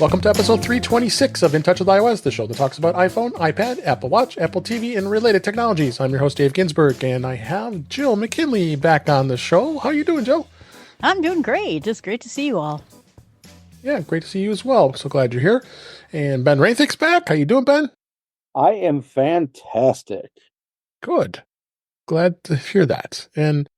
Welcome to episode 326 of In Touch with iOS, the show that talks about iPhone, iPad, Apple Watch, Apple TV, and related technologies. I'm your host, Dave Ginsburg, and I have Jill McKinley back on the show. How you doing, Jill? I'm doing great. Just great to see you all. Yeah, great to see you as well. So glad you're here. And Ben Roethig's back. How you doing, Ben? I am fantastic. Good. Glad to hear that. And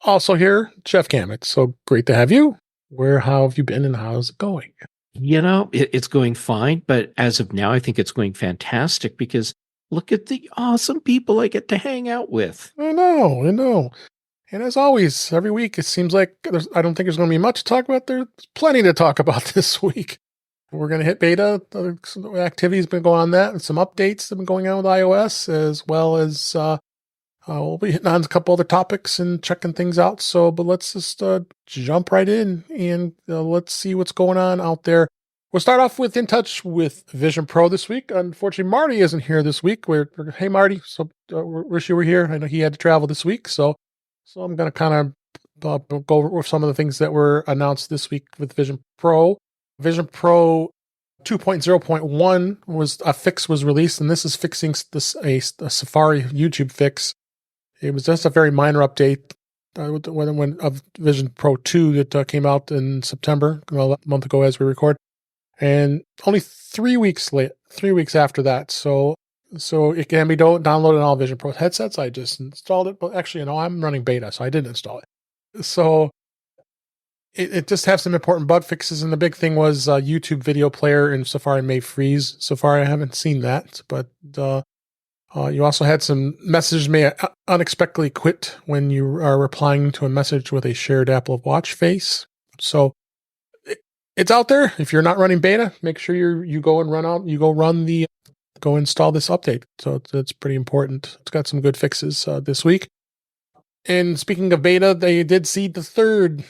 also here, Jeff Gamet. So great to have you. How have you been and how's it going? You know, it's going fine, but as of now, I think it's going fantastic because look at the awesome people I get to hang out with. I know. And as always, every week, it seems like I don't think there's going to be much to talk about. There's plenty to talk about this week. We're going to hit beta. Some activities been going on that, and some updates have been going on with iOS, as well as we'll be hitting on a couple other topics and checking things out. But let's just jump right in and let's see what's going on out there. We'll start off with In Touch with Vision Pro this week. Unfortunately, Marty isn't here this week. Hey, Marty. So wish you were here. I know he had to travel this week. So I'm going to kind of go over some of the things that were announced this week with Vision Pro. Vision Pro 2.0.1 a fix was released, and this is fixing a Safari YouTube fix. It was just a very minor update when of Vision Pro 2 that came out in September, a month ago as we record, and only 3 weeks after that. So it can be downloaded on all Vision Pro headsets. I just installed it, but actually, I'm running beta, so I didn't install it. So it just has some important bug fixes, and the big thing was YouTube video player in Safari may freeze. Safari, I haven't seen that, but you also had some messages may unexpectedly quit when you are replying to a message with a shared Apple Watch face. So it's out there. If you're not running beta, make sure you go install this update. So it's pretty important. It's got some good fixes this week. And speaking of beta, they did seed the third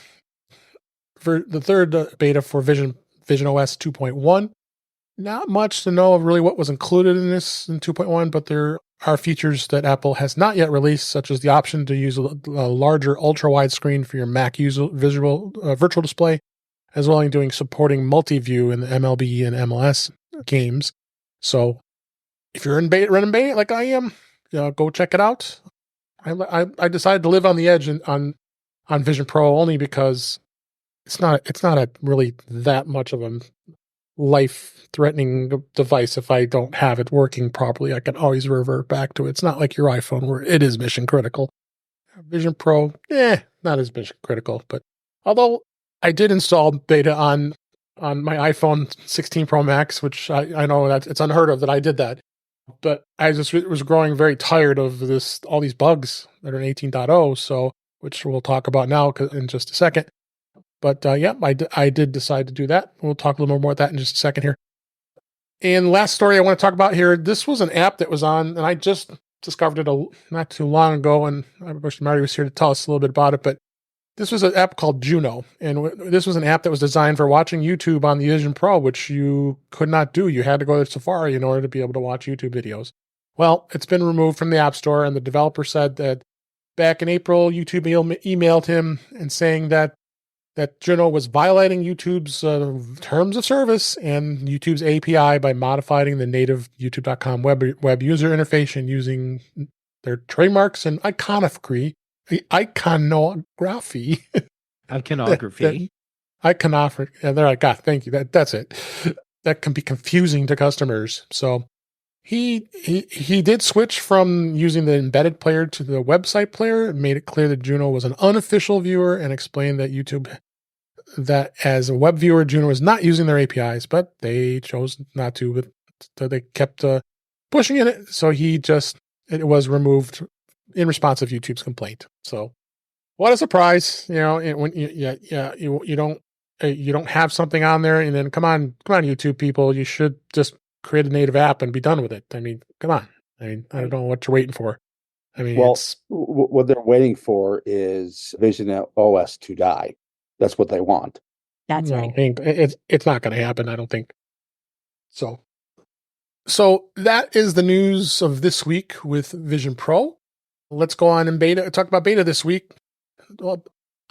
beta for VisionOS 2.1. Not much to know of really what was included in this in 2.1, but there are features that Apple has not yet released, such as the option to use a larger ultra-wide screen for your Mac virtual display, as well as supporting multi-view in the MLB and MLS games. So if you're running beta like I am, go check it out. I decided to live on the edge on Vision Pro only because it's not really that much of a life-threatening device. If I don't have it working properly, I can always revert back to it. It's not like your iPhone where it is mission critical. Vision Pro, not as mission critical. But although I did install beta on my iPhone 16 Pro Max, which I know that it's unheard of that I did that. But I just was growing very tired of all these bugs that are in 18.0, so which we'll talk about now in just a second. But I did decide to do that. We'll talk a little more about that in just a second here. And last story I want to talk about here, this was an app that was on, and I just discovered it not too long ago, and I wish Marty was here to tell us a little bit about it, but this was an app called Juno, and this was an app that was designed for watching YouTube on the Vision Pro, which you could not do. You had to go to Safari in order to be able to watch YouTube videos. Well, it's been removed from the App Store, and the developer said that back in April, YouTube emailed him and saying that Juno was violating YouTube's terms of service and YouTube's API by modifying the native YouTube.com web user interface and using their trademarks and iconography. Iconography. Yeah, there I got. Thank you. That's it. That can be confusing to customers. So he did switch from using the embedded player to the website player. It made it clear that Juno was an unofficial viewer and explained that as a web viewer, Juno was not using their APIs, but they chose not to. But they kept pushing it. So it was removed in response to YouTube's complaint. So what a surprise! When you don't have something on there, and then come on, YouTube people, you should just create a native app and be done with it. I mean, come on. I don't know what you're waiting for. What they're waiting for is VisionOS to die. That's what they want. That's right. It's not going to happen, I don't think. So that is the news of this week with Vision Pro. Let's go on and talk about beta this week.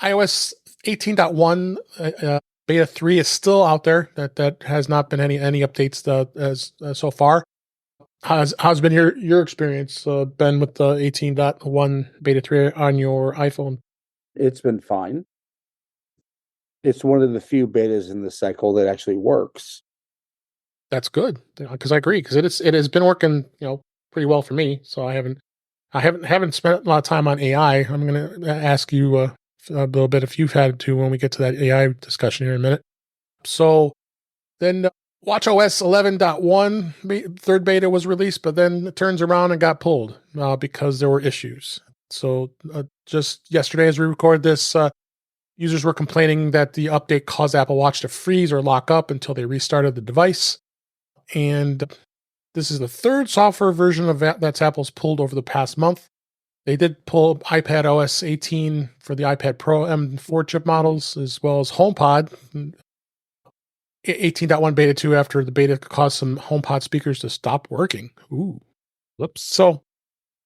iOS 18.1 Beta 3 is still out there. That has not been any updates so far. How's been your experience, Ben, with the 18.1 Beta 3 on your iPhone? It's been fine. It's one of the few betas in the cycle that actually works. That's good, because I agree, because it has been working, pretty well for me. So I haven't spent a lot of time on AI. I'm going to ask you a little bit if you've had to when we get to that AI discussion here in a minute. So then watchOS 11.1 third beta was released, but then it turns around and got pulled because there were issues. So just yesterday, as we record this, users were complaining that the update caused Apple Watch to freeze or lock up until they restarted the device. And this is the third software version of that's Apple's pulled over the past month. They did pull iPadOS 18 for the iPad Pro M4 chip models, as well as HomePod 18.1 Beta 2 after the beta caused some HomePod speakers to stop working. Ooh. Whoops. So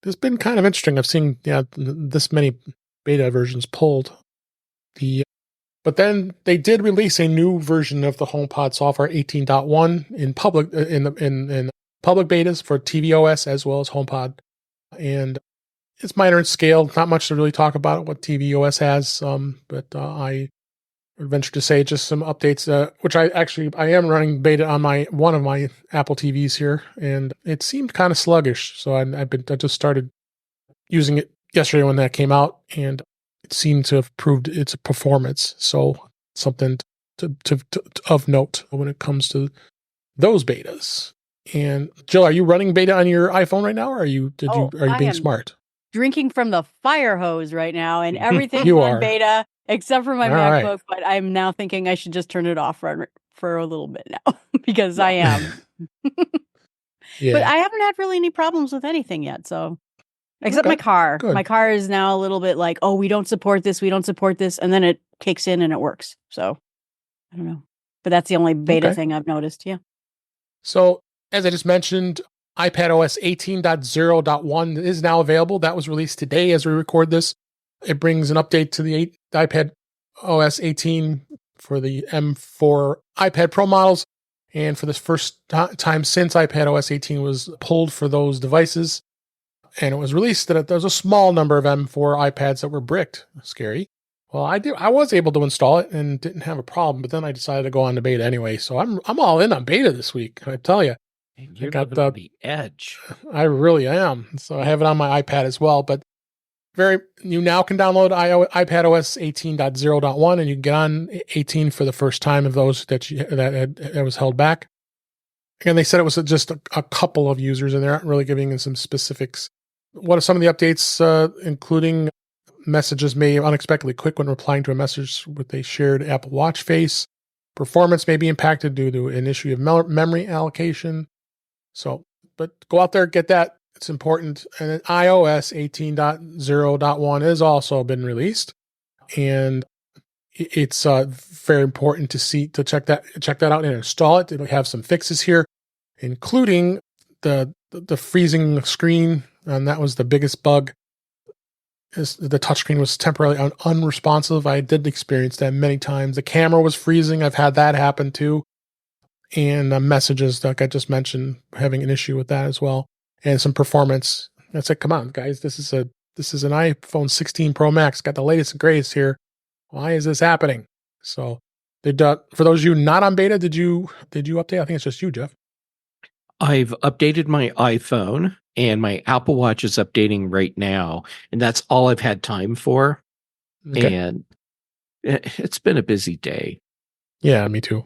it's been kind of interesting. I've seen this many beta versions pulled. But then they did release a new version of the HomePod software 18.1 in public in public betas for tvOS as well as HomePod, and it's minor in scale. Not much to really talk about what tvOS has, but I would venture to say just some updates. Which I am running beta on one of my Apple TVs here, and it seemed kind of sluggish. So I just started using it yesterday when that came out, and it seemed to have proved its performance. So something to of note when it comes to those betas. And Jill, are you running beta on your iPhone right now, or are you being smart? Drinking from the fire hose right now, and everything's You on are. beta except for my All MacBook. right. But I'm now thinking I should just turn it off for a little bit now because I am. Yeah. But I haven't had really any problems with anything yet. So. Except my car. Good. My car is now a little bit like, oh, we don't support this, and then it kicks in and it works. So I don't know. But that's the only beta thing I've noticed. Yeah. So as I just mentioned, iPadOS 18.0.1 is now available. That was released today as we record this. It brings an update to the iPadOS 18 for the M4 iPad Pro models. And for the first time since iPadOS 18 was pulled for those devices, and it was released that there was a small number of M4 iPads that were bricked. Scary. Well, I was able to install it and didn't have a problem, but then I decided to go on to beta anyway. So I'm all in on beta this week. I tell you, you're got the edge. I really am. So I have it on my iPad as well. But you now can download iPadOS 18.0.1, and you can get on 18 for the first time of those that was held back. And they said it was just a couple of users, and they're not really giving some specifics. What are some of the updates, including messages may unexpectedly quick when replying to a message with a shared Apple Watch face? Performance may be impacted due to an issue of memory allocation. So, but go out there, get that. It's important. And then iOS 18.0.1 has also been released, and it's very important to check that out and install it. It'll have some fixes here, including the freezing screen, and that was the biggest bug. The touchscreen was temporarily unresponsive. I did experience that many times. The camera was freezing. I've had that happen too, and messages, like I just mentioned, having an issue with that as well, and some performance. I said, come on, guys, this is an iPhone 16 Pro Max, got the latest and greatest here. Why is this happening? So, for those of you not on beta, did you update? I think it's just you, Jeff. I've updated my iPhone, and my Apple Watch is updating right now, and that's all I've had time for. Okay. And it's been a busy day. Yeah, me too.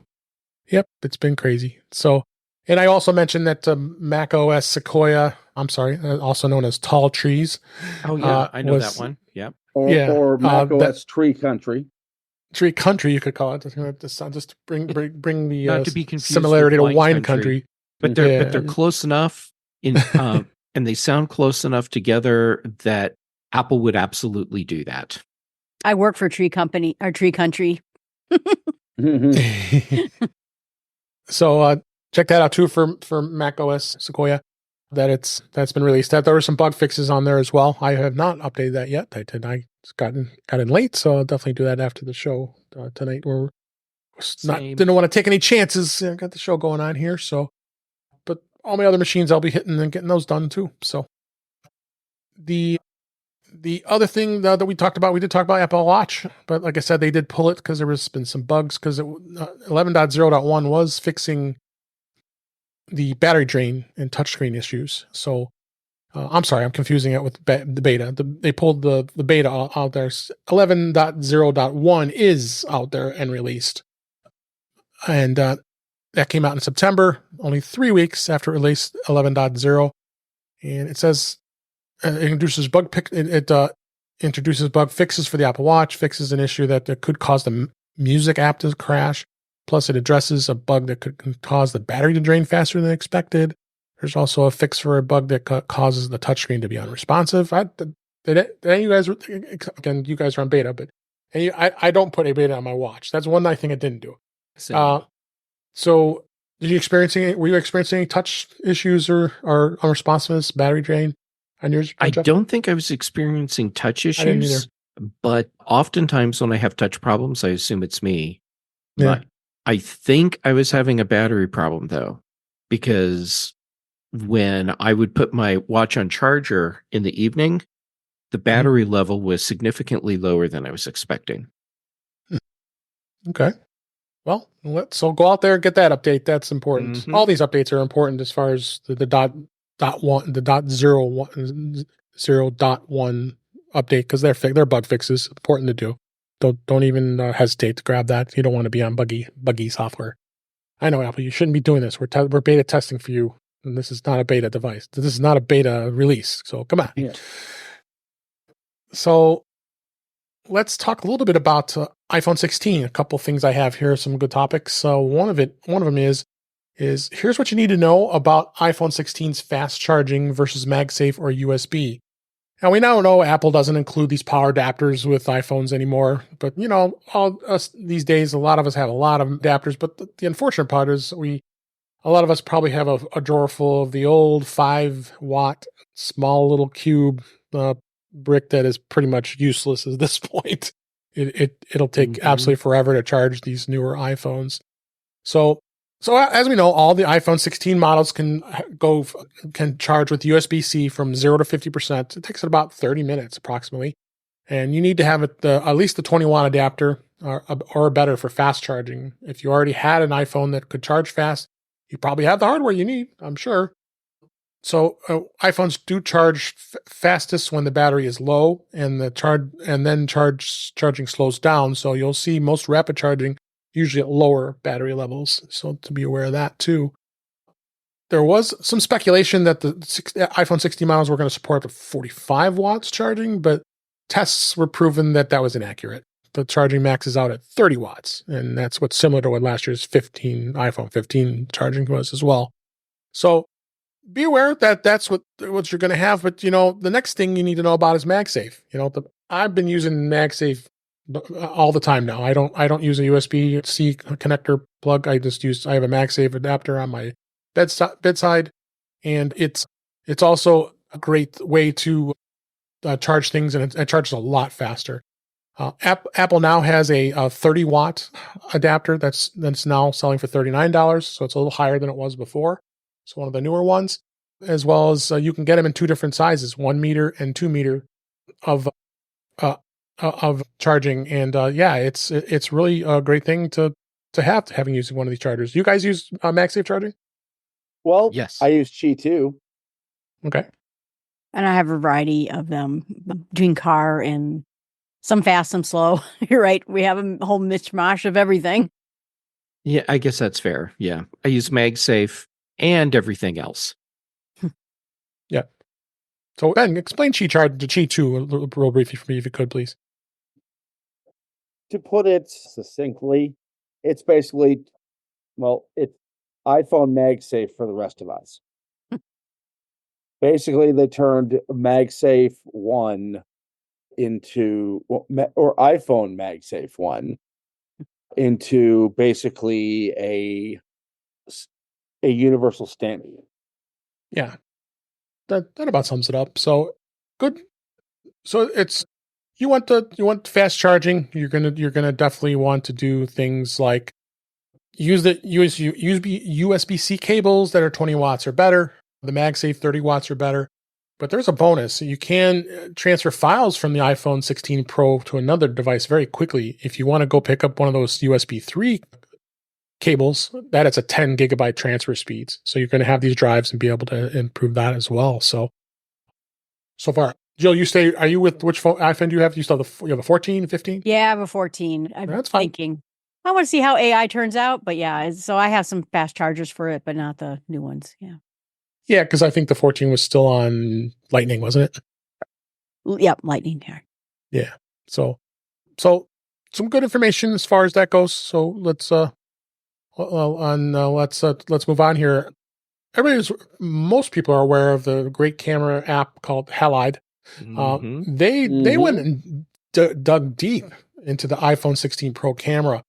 Yep, it's been crazy. So, and I also mentioned that macOS Sequoia, also known as Tall Trees. Oh yeah, I know that one. Yep. Or macOS Tree Country. Tree Country, you could call it. Just bring the not to be similarity to Wine Country. But they're close enough and they sound close enough together that Apple would absolutely do that. I work for Tree Company or Tree Country. So check that out too for macOS Sequoia. That's been released. There were some bug fixes on there as well. I have not updated that yet. I got in late, so I'll definitely do that after the show tonight. We're Same. Didn't want to take any chances. I got the show going on here, so. But all my other machines, I'll be hitting and getting those done too. So the other thing that we talked about, we did talk about Apple Watch, but like I said, they did pull it because there was been some bugs because 11.0.1 was fixing the battery drain and touchscreen issues. So I'm sorry, I'm confusing it with the beta. They pulled the beta out there. 11.0.1 is out there and released. And that came out in September, only 3 weeks after it released 11.0. And it says it introduces introduces bug fixes for the Apple Watch, fixes an issue that could cause the music app to crash. Plus, it addresses a bug that could cause the battery to drain faster than expected. There's also a fix for a bug that causes the touchscreen to be unresponsive. Did any of you guys, again, you guys are on beta, but I don't put a beta on my watch. That's one thing I didn't do. So, were you experiencing any touch issues or unresponsiveness, battery drain on yours? I don't think I was experiencing touch issues, but oftentimes when I have touch problems, I assume it's me. Yeah. But I think I was having a battery problem though, because when I would put my watch on charger in the evening, the battery level was significantly lower than I was expecting. Okay. Well, so go out there and get that update. That's important. Mm-hmm. All these updates are important as far as the .0.1 update because they're bug fixes. Important to do. Don't even hesitate to grab that. You don't want to be on buggy software. I know, Apple. You shouldn't be doing this. We're beta testing for you, and this is not a beta device. This is not a beta release. So come on. Yeah. So let's talk a little bit about iPhone 16. A couple things I have here, some good topics. So one of them is here's what you need to know about iPhone 16's fast charging versus MagSafe or USB. Now we now know Apple doesn't include these power adapters with iPhones anymore, but all us these days, a lot of us have a lot of adapters. But the unfortunate part is a lot of us probably have a drawer full of the old 5-watt small little cube brick that is pretty much useless at this point. It'll take absolutely forever to charge these newer iPhones. So as we know, all the iPhone 16 models can charge with USB-C from 0 to 50%. It takes about 30 minutes approximately, and you need to have at least the 20-watt adapter or better for fast charging. If you already had an iPhone that could charge fast, you probably have the hardware you need, I'm sure. So iPhones do charge fastest when the battery is low, and charging slows down. So you'll see most rapid charging usually at lower battery levels. So to be aware of that too. There was some speculation that the iPhone 16 models were going to support up to 45 watts charging, but tests were proven that was inaccurate. The charging maxes out at 30 watts, and that's what's similar to what last year's iPhone 15 charging was as well. So be aware that that's what you're going to have. But the next thing you need to know about is MagSafe. I've been using MagSafe all the time now. I don't use a USB-C connector plug. I have a MagSafe adapter on my bedside, and it's also a great way to charge things, and it charges a lot faster. Apple now has a 30-watt adapter that's now selling for $39, so it's a little higher than it was before. It's one of the newer ones, as well as you can get them in two different sizes, 1 meter and 2 meter of charging. And it's really a great thing to have having used one of these chargers. You guys use MagSafe charging? Well, yes, I use Qi too. Okay. And I have a variety of them between car and some fast, some slow. You're right. We have a whole mishmash of everything. Yeah, I guess that's fair. Yeah, I use MagSafe and everything else. Yeah. So Ben, explain Qi 2 real briefly for me, if you could, please. To put it succinctly, it's basically, it's iPhone MagSafe for the rest of us. Basically, they turned MagSafe 1 or iPhone MagSafe 1 into basically a universal standard. Yeah. That about sums it up. So good. So you want fast charging. You're gonna definitely want to do things like use the USB-C cables that are 20 watts or better. The MagSafe 30 watts or better. But there's a bonus. You can transfer files from the iPhone 16 Pro to another device very quickly. If you want to go pick up one of those USB 3 cables, that it's a 10 gigabyte transfer speeds. So you're going to have these drives and be able to improve that as well. So far. Jill, are you with which iPhone do you have? You have a 14, 15? Yeah, I have a 14. I'm That's fine. thinking. I want to see how AI turns out, but yeah, so I have some fast chargers for it, but not the new ones. Yeah. Yeah, because I think the 14 was still on Lightning, wasn't it? Yep, Lightning. Yeah. So some good information as far as that goes. So let's move on here. Most people are aware of the great camera app called Halide. They went and dug deep into the iPhone 16 Pro camera.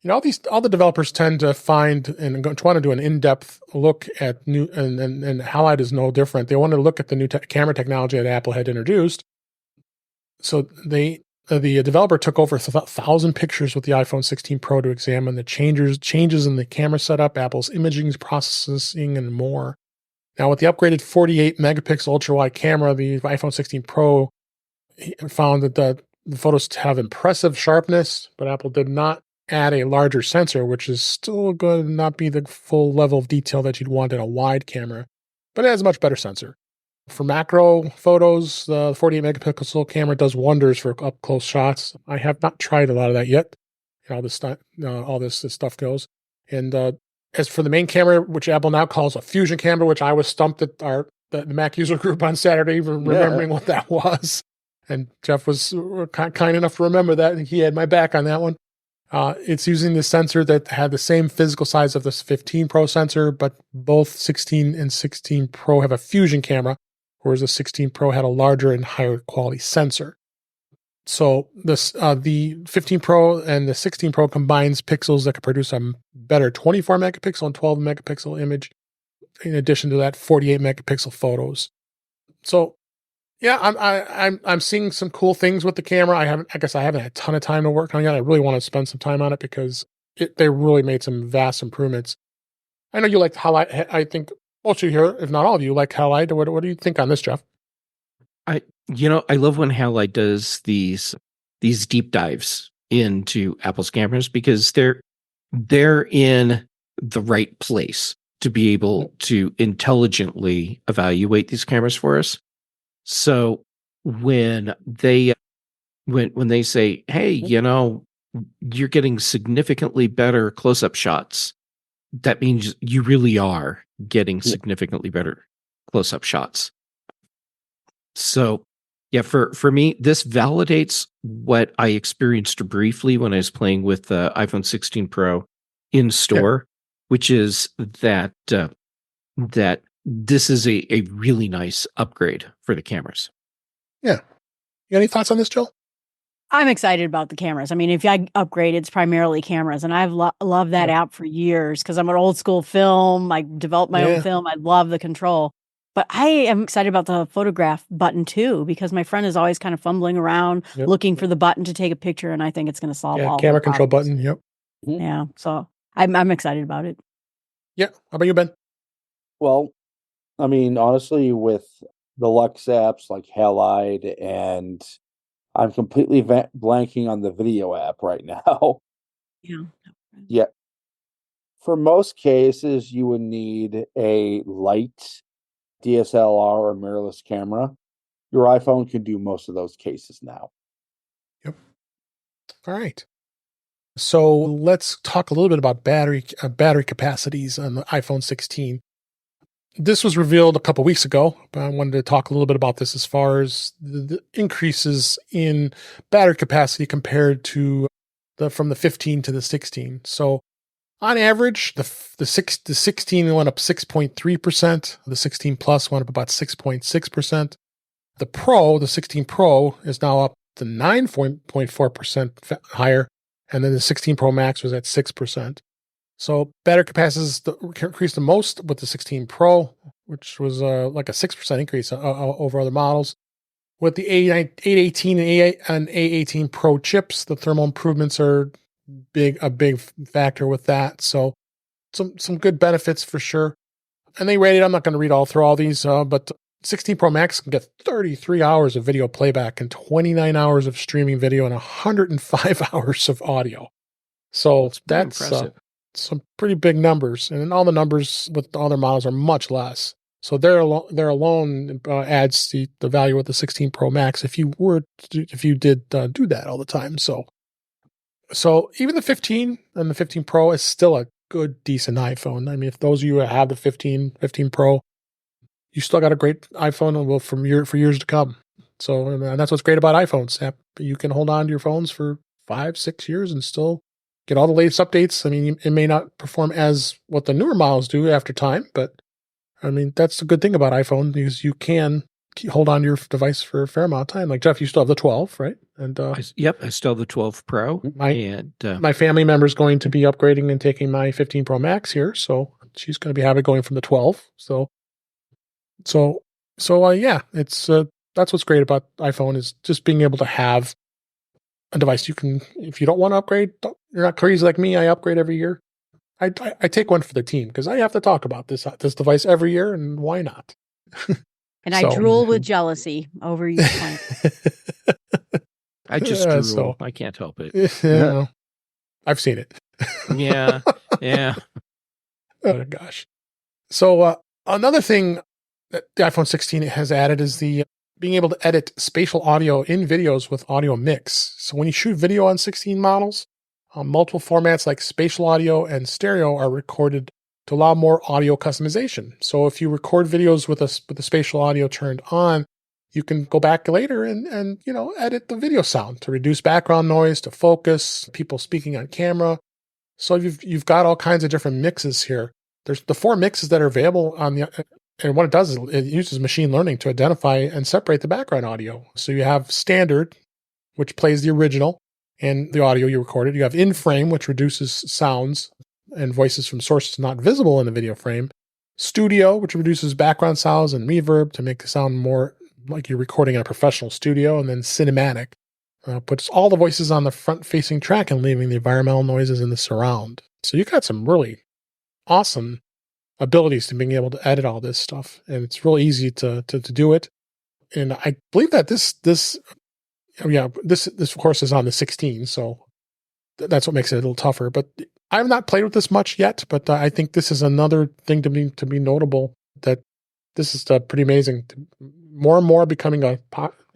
All the developers tend to find and try to do an in-depth look at new, and Halide is no different. They wanted to look at the new camera technology that Apple had introduced. So the developer took over 1,000 pictures with the iPhone 16 Pro to examine the changes in the camera setup, Apple's imaging processing, and more. Now, with the upgraded 48 megapixel ultra-wide camera, the iPhone 16 Pro found that the photos have impressive sharpness, but Apple did not add a larger sensor, which is still going to not be the full level of detail that you'd want in a wide camera, but it has a much better sensor. For macro photos, the 48 megapixel camera does wonders for up close shots. I have not tried a lot of that yet. All this stuff goes. And as for the main camera, which Apple now calls a fusion camera, which I was stumped at the Mac user group on Saturday, remembering what that was. And Jeff was kind enough to remember that. He had my back on that one. It's using the sensor that had the same physical size of the 15 Pro sensor, but both 16 and 16 Pro have a fusion camera, whereas the 16 Pro had a larger and higher quality sensor. So the 15 Pro and the 16 Pro combines pixels that can produce a better 24 megapixel and 12 megapixel image, in addition to that 48 megapixel photos. So yeah, I'm seeing some cool things with the camera. I haven't had a ton of time to work on it yet. I really want to spend some time on it because they really made some vast improvements. I know you like Halide. I think most of you here, if not all of you, like Halide. What do you think on this, Jeff? I love when Halide does these deep dives into Apple's cameras because they're in the right place to be able to intelligently evaluate these cameras for us. So when they say, hey, you're getting significantly better close-up shots, that means you really are getting significantly better close-up shots. So yeah, for me, this validates what I experienced briefly when I was playing with the iPhone 16 Pro in store, which is that this is a really nice upgrade for the cameras. Yeah. You got any thoughts on this, Jill? I'm excited about the cameras. I mean, if I upgrade, it's primarily cameras, and I've loved that app for years because I'm an old school film. I developed my own film. I love the control. But I am excited about the photograph button too, because my friend is always kind of fumbling around looking for the button to take a picture, and I think it's going to solve all camera the control problems. button. Yep. Yeah, so I'm excited about it. Yeah. How about you, Ben? Well, I mean, honestly, with the Lux apps like Halide, and I'm completely blanking on the video app right now. Yeah. For most cases, you would need a light DSLR or mirrorless camera. Your iPhone can do most of those cases now. Yep. All right. So let's talk a little bit about battery capacities on the iPhone 16. This was revealed a couple weeks ago, but I wanted to talk a little bit about this as far as the increases in battery capacity compared to from the 15 to the 16. So on average, the 16 went up 6.3%. The 16 Plus went up about 6.6%. The 16 Pro is now up to 9.4% higher, and then the 16 Pro Max was at 6%. So battery capacity increased the most with the 16 Pro, which was like a 6% increase over other models. With the A18 and A18 Pro chips, the thermal improvements are a big factor with that. So some good benefits for sure. And they rated, I'm not going to read all through all these, but 16 Pro Max can get 33 hours of video playback and 29 hours of streaming video and 105 hours of audio. So that's some pretty big numbers. And then all the numbers with the other models are much less. So there alone adds the value of the 16 Pro Max if you did do that all the time. So even the 15 and the 15 Pro is still a good, decent iPhone. I mean, if those of you have the 15 Pro, you still got a great iPhone for years to come. So, and that's what's great about iPhones. You can hold on to your phones for 5-6 years and still get all the latest updates. I mean, it may not perform as what the newer models do after time, but I mean, that's the good thing about iPhone, because you can hold on to your device for a fair amount of time. Like Jeff, you still have the 12, right? And yep, I still have the 12 Pro. My family member is going to be upgrading and taking my 15 Pro Max here, so she's going to be going from the 12. So yeah, it's that's what's great about iPhone, is just being able to have a device you can, if you don't want to upgrade, you're not crazy like me. I upgrade every year. I take one for the team because I have to talk about this device every year, and why not? And I drool with jealousy over your point. I just drool. I can't help it. Yeah, I've seen it. Yeah. Oh gosh. So another thing that the iPhone 16 has added is the being able to edit spatial audio in videos with audio mix. So when you shoot video on 16 models, multiple formats like spatial audio and stereo are recorded to allow more audio customization. So if you record videos with the spatial audio turned on, you can go back later and edit the video sound to reduce background noise, to focus, people speaking on camera. So you've got all kinds of different mixes here. There's the 4 mixes that are available on the, and what it does is it uses machine learning to identify and separate the background audio. So you have standard, which plays the original and the audio you recorded. You have in-frame, which reduces sounds and voices from sources not visible in the video frame. Studio, which reduces background sounds and reverb to make it sound more like you're recording in a professional studio. And then cinematic puts all the voices on the front-facing track and leaving the environmental noises in the surround. So you got some really awesome abilities to being able to edit all this stuff, and it's really easy to do it. And I believe that this of course is on the 16, so that's what makes it a little tougher. But I've not played with this much yet, but I think this is another thing to be notable, that this is pretty amazing. More and more becoming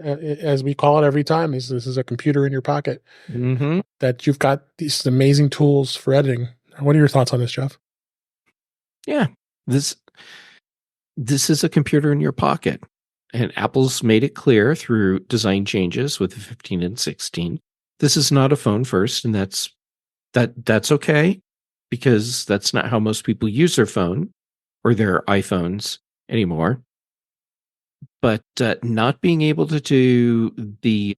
as we call it every time, this is a computer in your pocket. Mm-hmm. That you've got these amazing tools for editing. What are your thoughts on this, Jeff? Yeah, this is a computer in your pocket, and Apple's made it clear through design changes with the 15 and 16. This is not a phone first, and that's okay, because that's not how most people use their phone or their iPhones anymore. But not being able to do the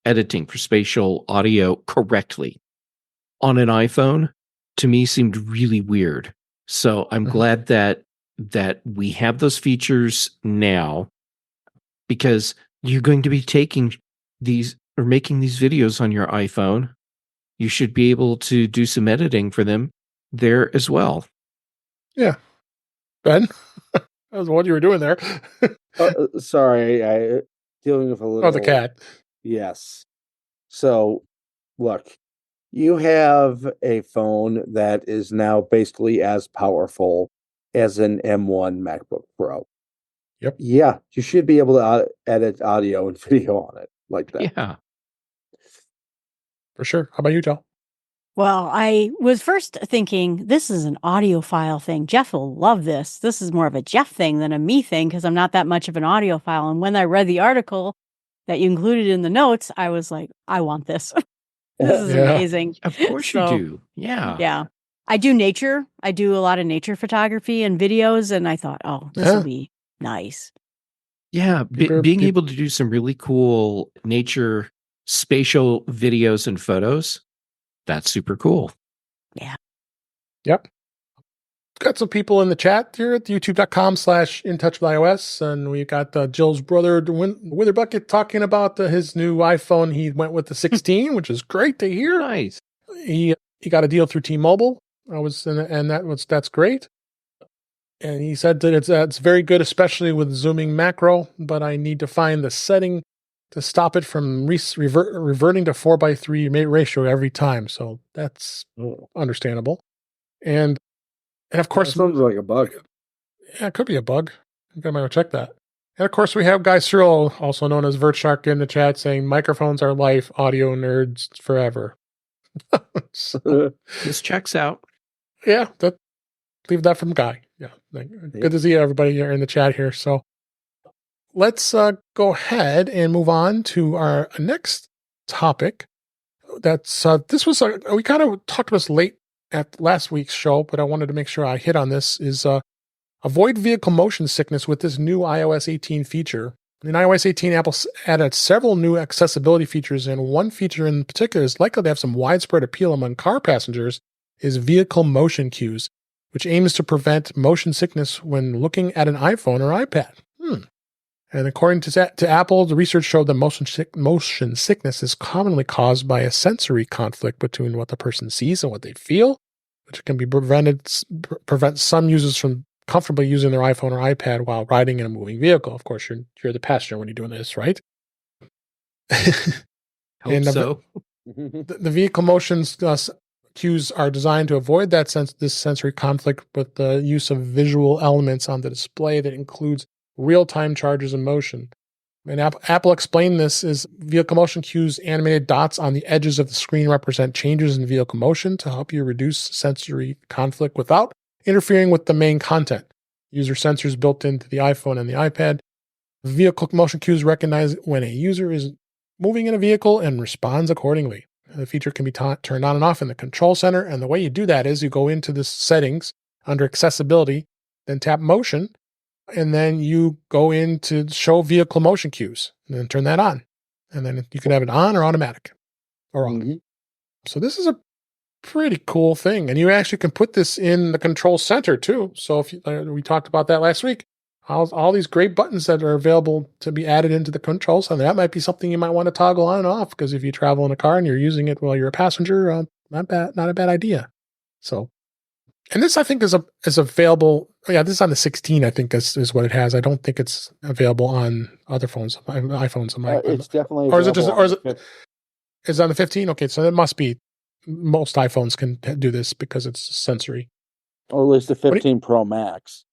editing for spatial audio correctly on an iPhone, to me, seemed really weird. So I'm glad that we have those features now, because you're going to be taking these or making these videos on your iPhone. You should be able to do some editing for them there as well. Yeah. Ben, that was what you were doing there. Sorry, I dealing with a little... Oh, the cat. Yes. So, look. You have a phone that is now basically as powerful as an M1 MacBook Pro. Yep. Yeah, you should be able to edit audio and video on it like that. Yeah. For sure. How about you, Jill? Well, I was first thinking, this is an audiophile thing. Jeff will love this. This is more of a Jeff thing than a me thing, because I'm not that much of an audiophile. And when I read the article that you included in the notes, I was like, I want this. This is amazing. Of course you do. Yeah. Yeah. I do nature. I do a lot of nature photography and videos, and I thought, this will be nice. Yeah. Being able to do some really cool nature spatial videos and photos, that's super cool. Yeah. Yep. Got some people in the chat here at youtube.com/intouchwithios, and we got Jill's brother Witherbucket talking about his new iPhone. He went with the 16, which is great to hear. Nice. He got a deal through T-Mobile, that's great. And he said that it's very good, especially with zooming macro, but I need to find the setting to stop it from reverting to 4:3 ratio every time. So that's understandable. And of course, that sounds like a bug. Yeah, it could be a bug. I might check that. And of course, we have Guy Cyril, also known as VertShark, in the chat saying microphones are life, audio nerds forever. So, this checks out. Yeah, leave that from Guy. Yeah, good to see everybody here in the chat here. So let's go ahead and move on to our next topic. That's this was we kind of talked about this late at last week's show, but I wanted to make sure I hit on this. Is avoid vehicle motion sickness with this new iOS 18 feature. In iOS 18, Apple added several new accessibility features, and one feature in particular is likely to have some widespread appeal among car passengers is vehicle motion cues, which aims to prevent motion sickness when looking at an iPhone or iPad. And according to Apple, the research showed that motion sickness is commonly caused by a sensory conflict between what the person sees and what they feel, which can be prevent some users from comfortably using their iPhone or iPad while riding in a moving vehicle. Of course, you're the passenger when you're doing this, right? Hope so. The vehicle motions cues are designed to avoid this sensory conflict with the use of visual elements on the display that includes real-time charges in motion. And Apple explained this as vehicle motion cues animated dots on the edges of the screen represent changes in vehicle motion to help you reduce sensory conflict without interfering with the main content. User sensors built into the iPhone and the iPad. Vehicle motion cues recognize when a user is moving in a vehicle and responds accordingly. The feature can be turned on and off in the control center, and the way you do that is you go into the settings under accessibility, then tap motion, and then you go into show vehicle motion cues, and then turn that on. And then you can have it on or automatic or off. So this is a pretty cool thing. And you actually can put this in the control center too. So if we talked about that last week, all these great buttons that are available to be added into the control center, that might be something you might want to toggle on and off, because if you travel in a car and you're using it while you're a passenger, not a bad idea. So, and this I think is available. Yeah, this is on the 16. I think is what it has. I don't think it's available on other phones, iPhones. It's definitely. Or is it is it on the 15? Okay, so it must be. Most iPhones can do this because it's sensory. Or at least the 15 Pro Max.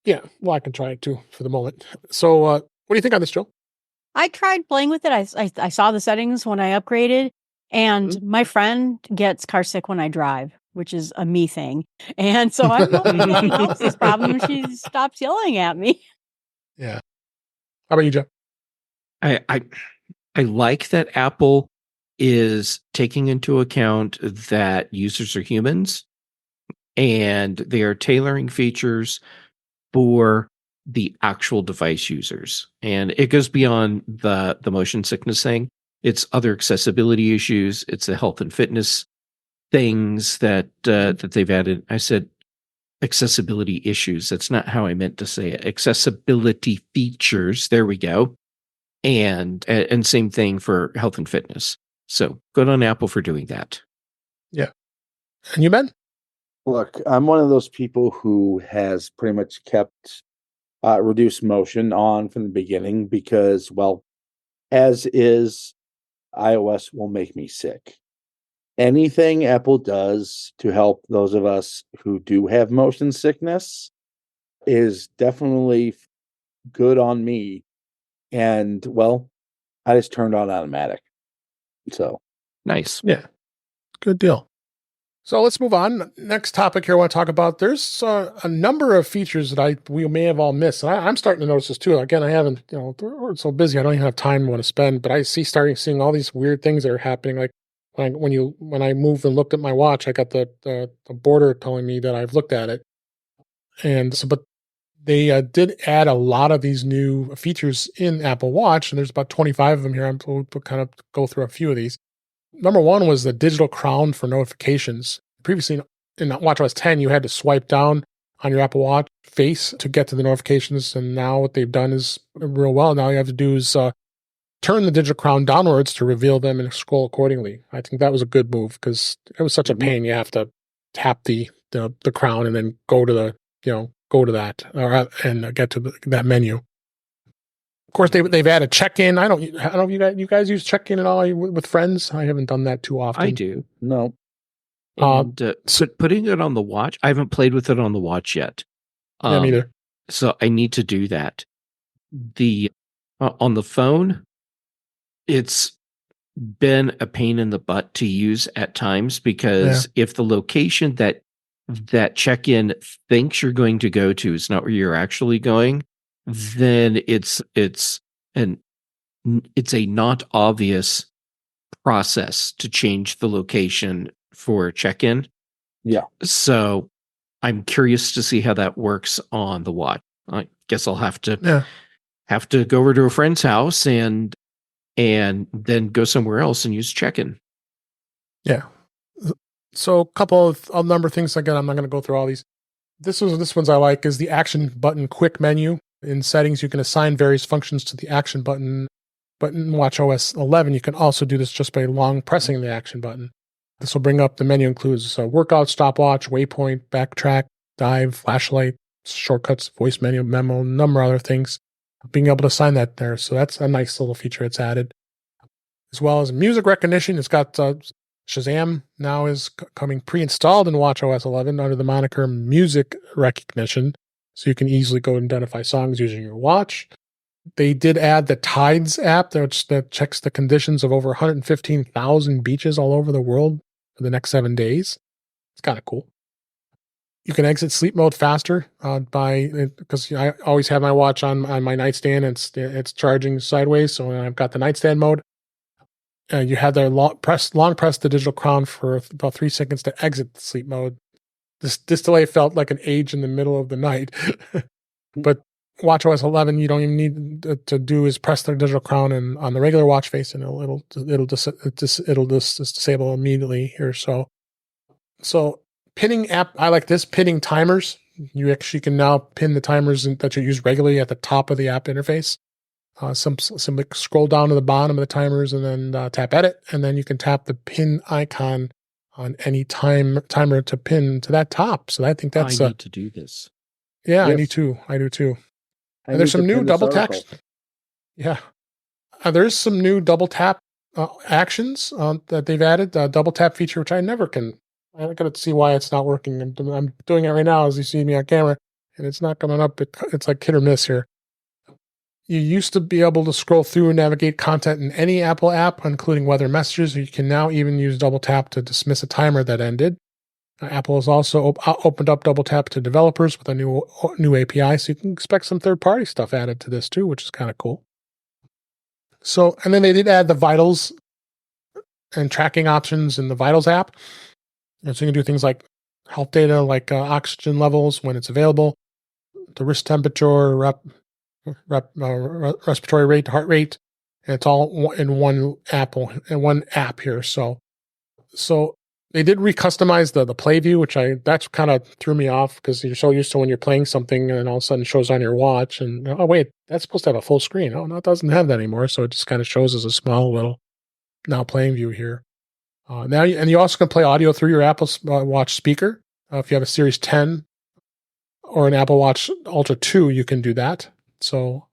Yeah, well, I can try it too for the moment. So what do you think on this, Jill? I tried playing with it. I saw the settings when I upgraded, and my friend gets car sick when I drive, which is a me thing. And so I'm hoping that helps this problem. She stops yelling at me. Yeah. How about you, Jeff? I like that Apple is taking into account that users are humans, and they are tailoring features for the actual device users. And it goes beyond the motion sickness thing. It's other accessibility issues. It's the health and fitness things that they've added. I said accessibility issues. That's not how I meant to say it. Accessibility features. There we go. And same thing for health and fitness. So good on Apple for doing that. Yeah. And you, Ben? Look, I'm one of those people who has pretty much kept reduced motion on from the beginning because, well, as is, iOS will make me sick. Anything Apple does to help those of us who do have motion sickness is definitely good on me. And, well, I just turned on automatic. So nice. Yeah. Good deal. So let's move on. Next topic here I want to talk about. There's a number of features that we may have all missed. And I'm starting to notice this too. Again, I haven't, we're so busy. I don't even have time to spend, but I starting seeing all these weird things that are happening. Like when I moved and looked at my watch, I got the border telling me that I've looked at it. And so, but they did add a lot of these new features in Apple Watch, and there's about 25 of them here. We'll kind of go through a few of these. Number one was the digital crown for notifications. Previously in watchOS 10, you had to swipe down on your Apple Watch face to get to the notifications, and now what they've done is real well. Now all you have to do is turn the digital crown downwards to reveal them and scroll accordingly. I think that was a good move because it was such a pain. You have to tap the crown and then go to that and get to that menu. Of course, they've added check-in. I don't know if you guys use check-in at all with friends. I haven't done that too often. I do. No. And putting it on the watch, I haven't played with it on the watch yet. Yeah, me neither. So I need to do that. On the phone, it's been a pain in the butt to use at times because if the location that check-in thinks you're going to go to is not where you're actually going, then it's a not obvious process to change the location for check-in. Yeah. So I'm curious to see how that works on the watch. I guess I'll have to go over to a friend's house and then go somewhere else and use check-in. Yeah. So a couple of a number of things. Again, I'm not going to go through all these. This one's I like is the action button quick menu. In settings, you can assign various functions to the action button. But in watchOS 11, you can also do this just by long pressing the action button. This will bring up the menu includes workout, stopwatch, waypoint, backtrack, dive, flashlight, shortcuts, voice menu, memo, number of other things. Being able to assign that there. So that's a nice little feature it's added. As well as music recognition. It's got Shazam now is coming pre-installed in watchOS 11 under the moniker music recognition. So you can easily go and identify songs using your watch. They did add the Tides app that checks the conditions of over 115,000 beaches all over the world for the next 7 days. It's kind of cool. You can exit sleep mode faster because I always have my watch on my nightstand. It's charging sideways, so I've got the nightstand mode. You have the long press the digital crown for about 3 seconds to exit the sleep mode. This delay felt like an age in the middle of the night, but watchOS 11, you don't even need to do is press the digital crown and on the regular watch face, and it'll just disable immediately here. So pinning app, I like this pinning timers. You actually can now pin the timers that you use regularly at the top of the app interface. Simply scroll down to the bottom of the timers and then tap edit, and then you can tap the pin icon on any timer to pin to that top. So I think that's I need to do this. Yeah, Yes. I do too. And there's some new double tap. Yeah. There's some new double tap actions that they've added. Double tap feature, which I never can. I got to see why it's not working. I'm doing it right now as you see me on camera, and it's not coming up. It's like hit or miss here. You used to be able to scroll through and navigate content in any Apple app, including weather messages. You can now even use double tap to dismiss a timer that ended. Apple has also opened up double tap to developers with a new API, so you can expect some third-party stuff added to this too, which is kind of cool. So, and then they did add the vitals and tracking options in the Vitals app. And so you can do things like health data, like oxygen levels when it's available, the wrist temperature, respiratory rate, heart rate, and it's all in one app here. So they did recustomize the play view, which that's kind of threw me off because you're so used to when you're playing something and all of a sudden it shows on your watch and oh wait, that's supposed to have a full screen. Oh no, it doesn't have that anymore. So it just kind of shows as a small little now playing view here. You also can play audio through your Apple Watch speaker. If you have a Series 10 or an Apple Watch Ultra 2, you can do that. So,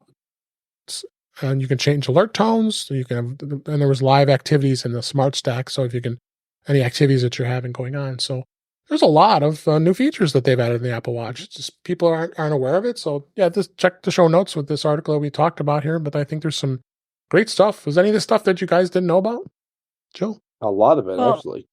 and you can change alert tones. So you can have, and there was live activities in the Smart Stack. So if you can, any activities that you're having going on. So there's a lot of new features that they've added in the Apple Watch. It's just people aren't aware of it. So yeah, just check the show notes with this article that we talked about here. But I think there's some great stuff. Was any of this stuff that you guys didn't know about, Jill? A lot of it, actually.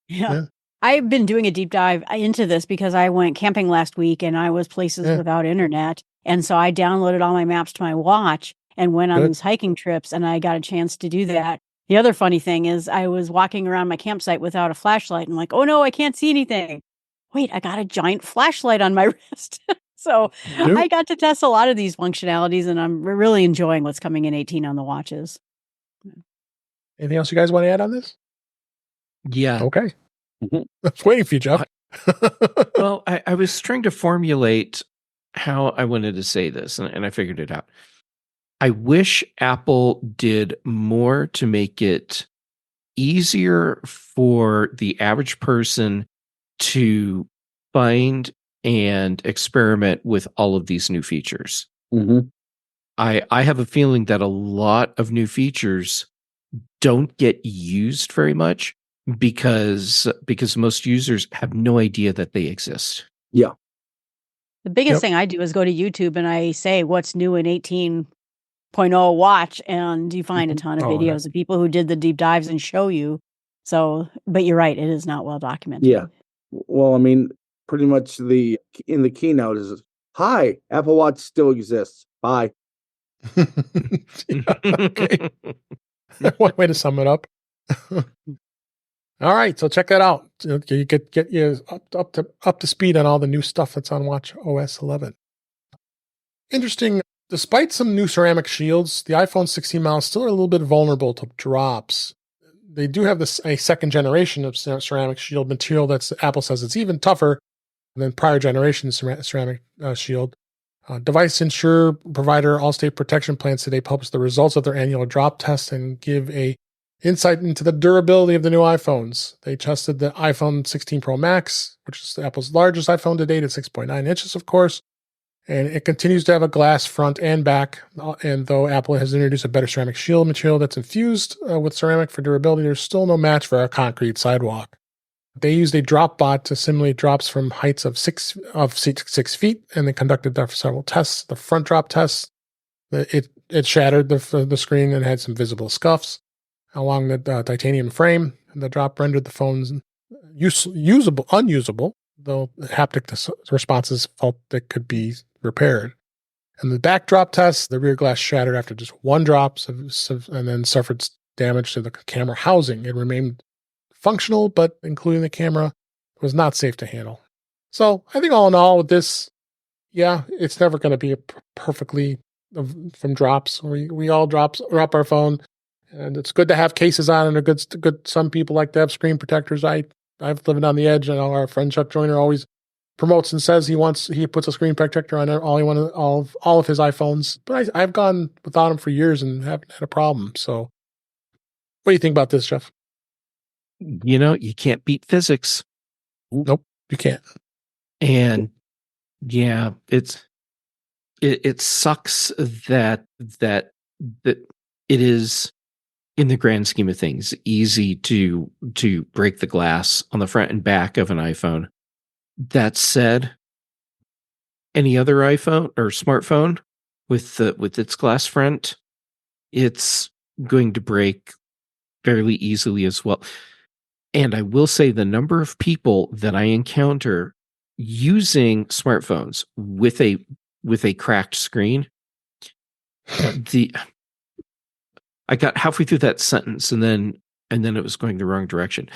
Yeah. I've been doing a deep dive into this because I went camping last week and I was places without internet. And so I downloaded all my maps to my watch and went on these hiking trips, and I got a chance to do that. The other funny thing is I was walking around my campsite without a flashlight and like, oh no, I can't see anything. Wait, I got a giant flashlight on my wrist. So I got to test a lot of these functionalities, and I'm really enjoying what's coming in 18 on the watches. Anything else you guys want to add on this? Yeah. Okay. I was waiting for you, Jeff. Well, I was trying to formulate how I wanted to say this, and I figured it out. I wish Apple did more to make it easier for the average person to find and experiment with all of these new features. Mm-hmm. I have a feeling that a lot of new features don't get used very much because most users have no idea that they exist. Yeah. The biggest thing I do is go to YouTube and I say, what's new in 18.0 watch? And you find a ton of videos of people who did the deep dives and show you. So, but you're right, it is not well documented. Yeah. Well, I mean, pretty much in the keynote is, hi, Apple Watch still exists. Bye. Okay. One way to sum it up. All right, so check that out. You get you up to speed on all the new stuff that's on watchOS 11. Interesting. Despite some new ceramic shields, the iPhone 16 model is still a little bit vulnerable to drops. They do have a second generation of ceramic shield material that's Apple says it's even tougher than prior generation ceramic shield. Device insurer provider Allstate Protection Plans today published the results of their annual drop test and give a insight into the durability of the new iPhones. They tested the iPhone 16 Pro Max, which is Apple's largest iPhone to date at 6.9 inches, of course, and it continues to have a glass front and back. And though Apple has introduced a better ceramic shield material that's infused with ceramic for durability, there's still no match for a concrete sidewalk. They used a drop bot to simulate drops from heights of 6 feet, and they conducted several tests. The front drop test, it shattered the screen and had some visible scuffs along the titanium frame. And the drop rendered the phones unusable, though the haptic responses felt that could be repaired. And the back drop test, the rear glass shattered after just one drop, and then suffered damage to the camera housing. It remained functional, but including the camera, was not safe to handle. So I think all in all with this, yeah, it's never going to be perfectly from drops. We all drop our phone, and it's good to have cases on, and good. Some people like to have screen protectors. I've lived on the edge, and our friend Chuck Joyner always promotes and says he puts a screen protector on all of his iPhones. But I've gone without them for years and haven't had a problem. So, what do you think about this, Jeff? You can't beat physics. Nope, you can't. And yeah, it sucks that it is, in the grand scheme of things, easy to break the glass on the front and back of an iPhone. That said, any other iPhone or smartphone with its glass front, it's going to break fairly easily as well. And I will say the number of people that I encounter using smartphones with a cracked screen, I got halfway through that sentence and then it was going the wrong direction.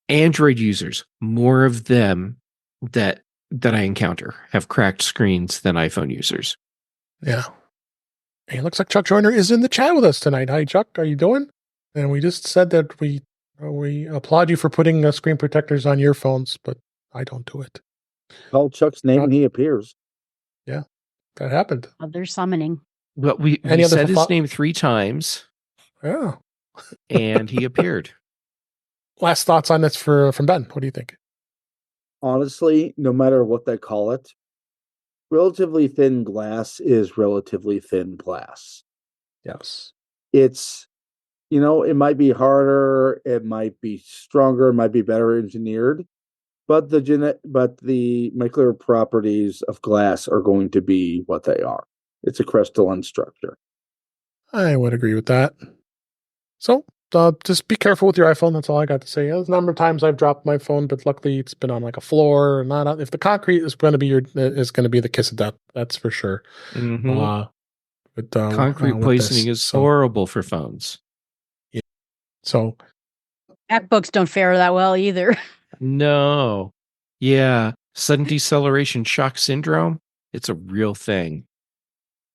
Android users, more of them that I encounter have cracked screens than iPhone users. Yeah. Hey, it looks like Chuck Joyner is in the chat with us tonight. Hi, Chuck. How you doing? And we just said that we applaud you for putting screen protectors on your phones, but I don't do it. Call Chuck's name and he appears. Yeah, that happened. They're summoning. Well, we said his name 3 times. Yeah. And he appeared. Last thoughts on this from Ben. What do you think? Honestly, no matter what they call it, relatively thin glass is relatively thin glass. Yes. It's, it might be harder, it might be stronger, it might be better engineered, but the molecular properties of glass are going to be what they are. It's a crystalline structure. I would agree with that. So just be careful with your iPhone. That's all I got to say. There's a number of times I've dropped my phone, but luckily it's been on like a floor, not. If the concrete is going to be the kiss of death, that's for sure. Mm-hmm. But concrete poisoning is horrible for phones. Yeah. So MacBooks don't fare that well either. No. Yeah. Sudden deceleration shock syndrome. It's a real thing.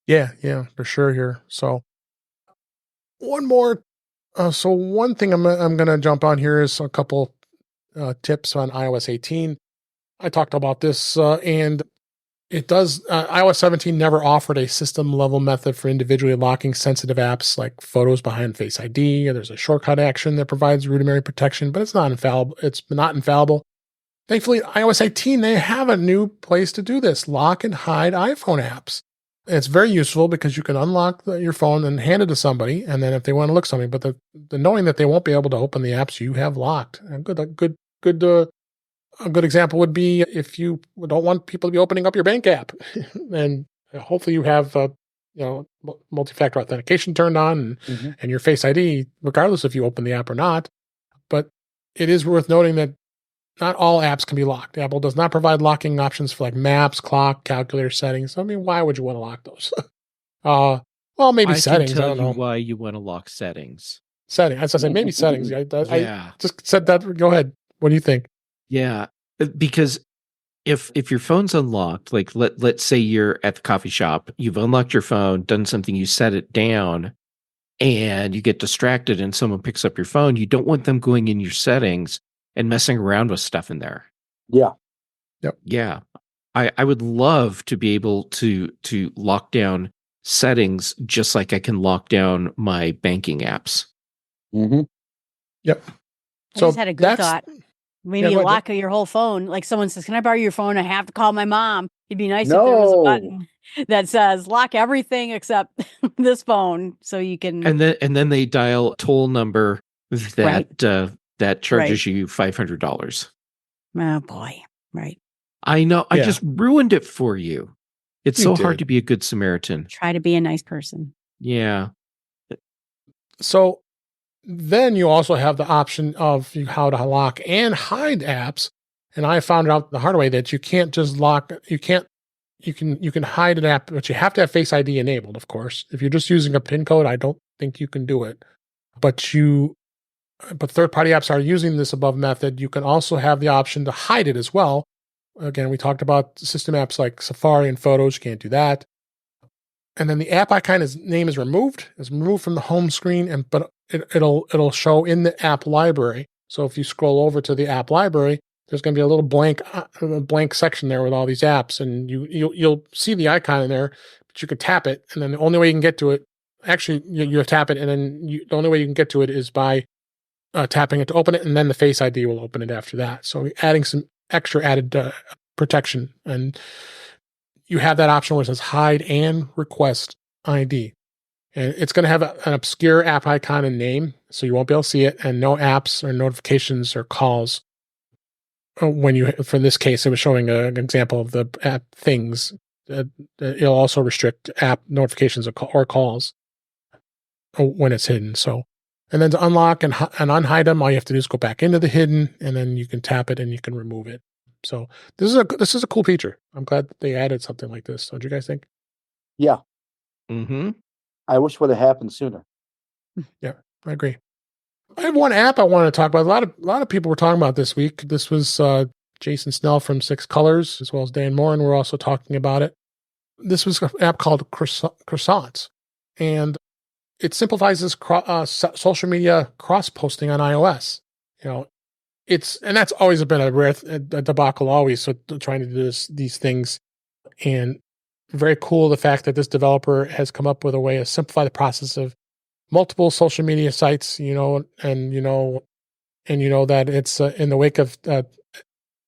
Yeah, for sure here. So one more. So one thing I'm going to jump on here is a couple tips on iOS 18. I talked about this, and it does. iOS 17 never offered a system-level method for individually locking sensitive apps like photos behind Face ID. There's a shortcut action that provides rudimentary protection, but it's not infallible. thankfully, iOS 18, they have a new place to do this, lock and hide iPhone apps. It's very useful because you can unlock your phone and hand it to somebody, and then if they want to look something, but the knowing that they won't be able to open the apps you have locked. A good example would be if you don't want people to be opening up your bank app, and hopefully you have multi-factor authentication turned on and your Face ID, regardless if you open the app or not. But it is worth noting that not all apps can be locked. Apple does not provide locking options for like maps, clock, calculator settings. I mean, why would you want to lock those? Well, maybe settings. I can tell don't know you why you want to lock settings. Settings. As I said, maybe settings. I just said that. Go ahead. What do you think? Yeah, because if your phone's unlocked, like let's say you're at the coffee shop, you've unlocked your phone, done something, you set it down, and you get distracted and someone picks up your phone, you don't want them going in your settings and messing around with stuff in there. Yeah. Yep. Yeah. I would love to be able to lock down settings just like I can lock down my banking apps. Yep. I just had a good thought. Maybe you lock your whole phone. Like someone says, "Can I borrow your phone? I have to call my mom." It'd be nice if there was a button that says lock everything except this phone, so you can. And then they dial a toll number that charges you $500. Oh boy! Right. I know. I just ruined it for you. It's so hard to be a good Samaritan. Try to be a nice person. Yeah. So then you also have the option of how to lock and hide apps. And I found out the hard way that you can't just lock. You can hide an app, but you have to have Face ID enabled, of course. If you're just using a PIN code, I don't think you can do it. But third-party apps are using this above method. You can also have the option to hide it as well. Again, we talked about system apps like Safari and Photos. You can't do that. And then the app icon name is removed from the home screen, but it'll show in the app library. So if you scroll over to the app library, there's going to be a little blank section there with all these apps, and you'll see the icon in there, but you can tap it, and then the only way you can get to it, actually you tap it, and then the only way you can get to it is by tapping it to open it, and then the Face ID will open it after that. So adding some extra added protection, and you have that option where it says hide and request ID. And it's going to have an obscure app icon and name, so you won't be able to see it, and no apps or notifications or calls. For this case, it was showing an example of the app things. It'll also restrict app notifications or calls when it's hidden. So, and then to unlock and unhide them, all you have to do is go back into the hidden, and then you can tap it and you can remove it. So this is a cool feature. I'm glad that they added something like this. Don't you guys think? Yeah. Mm-hmm. I wish it would have happened sooner. Yeah, I agree. I have one app I want to talk about. A lot of people were talking about this week. This was Jason Snell from Six Colors, as well as Dan Moore, and we're also talking about it. This was an app called Croissants, and it simplifies this social media cross-posting on iOS. And that's always been a debacle always, so trying to do these things. And very cool the fact that this developer has come up with a way to simplify the process of multiple social media sites, and that it's in the wake of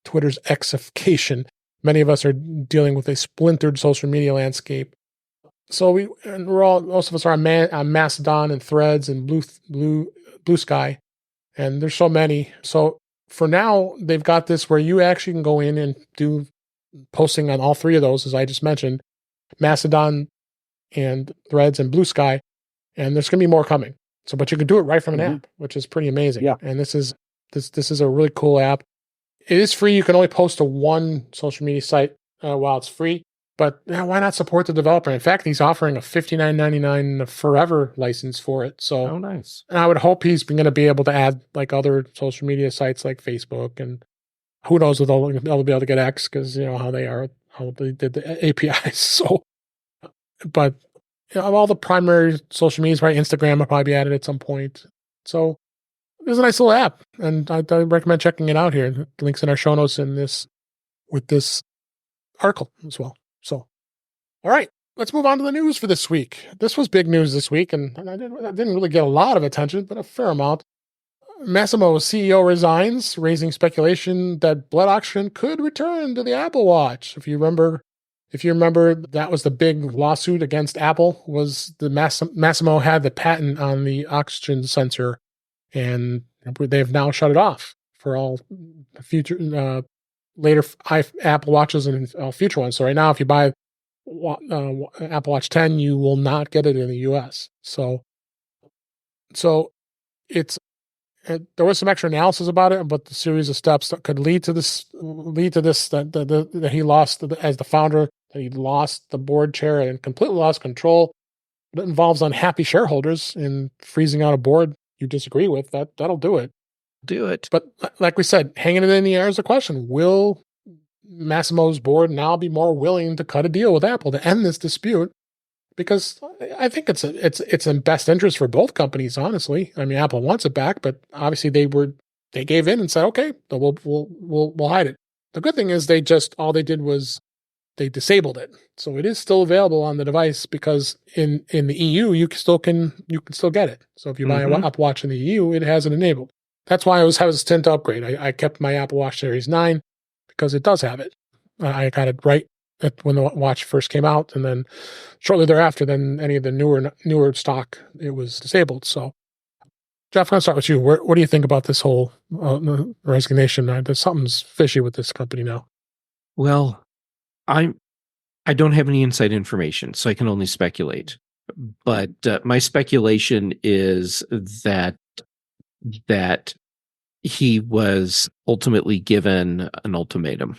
Twitter's Xification. Many of us are dealing with a splintered social media landscape. So most of us are on Mastodon and Threads and Blue Sky, and there's so many. So for now, they've got this where you actually can go in and do posting on all three of those, as I just mentioned, Mastodon and Threads and Blue Sky, and there's going to be more coming. So, but you can do it right from an app, which is pretty amazing. Yeah. And this is a really cool app. It is free. You can only post to one social media site while it's free. But why not support the developer? In fact, he's offering a $59.99 forever license for it. So nice. And I would hope he's going to be able to add like other social media sites like Facebook, and who knows if they'll be able to get X, because how they are, how they did the APIs. So, but all the primary social medias, right? Instagram will probably be added at some point. So there's a nice little app, and I recommend checking it out here. The link's in our show notes with this article as well. So, all right, let's move on to the news for this week. This was big news this week, and I didn't really get a lot of attention, but a fair amount. Massimo's CEO resigns, raising speculation that blood oxygen could return to the Apple Watch. If you remember, that was the big lawsuit against Apple. Was the Massimo had the patent on the oxygen sensor, and they've now shut it off for all future later Apple Watches and all future ones. So right now, if you buy Apple Watch 10, you will not get it in the U.S. So it's there was some extra analysis about it, but the series of steps that could lead to this that he lost as the founder, that he lost the board chair and completely lost control. That involves unhappy shareholders and freezing out a board you disagree with. That'll do it. Do it. But like we said, hanging it in the air is a question. Will Massimo's board now be more willing to cut a deal with Apple to end this dispute? Because I think it's in best interest for both companies, honestly. I mean, Apple wants it back, but obviously they gave in and said, okay, we'll hide it. The good thing is all they did was they disabled it, so it is still available on the device, because in the EU you can still get it. So if you buy an Apple Watch in the EU, it has it enabled. That's why I was hesitant to upgrade. I kept my Apple Watch Series 9 because it does have it. I got it right when the watch first came out, and then shortly thereafter, then any of the newer stock, it was disabled. So, Jeff, I'm going to start with you. What do you think about this whole resignation? There's something's fishy with this company now. Well, I don't have any inside information, so I can only speculate. But my speculation is that he was ultimately given an ultimatum.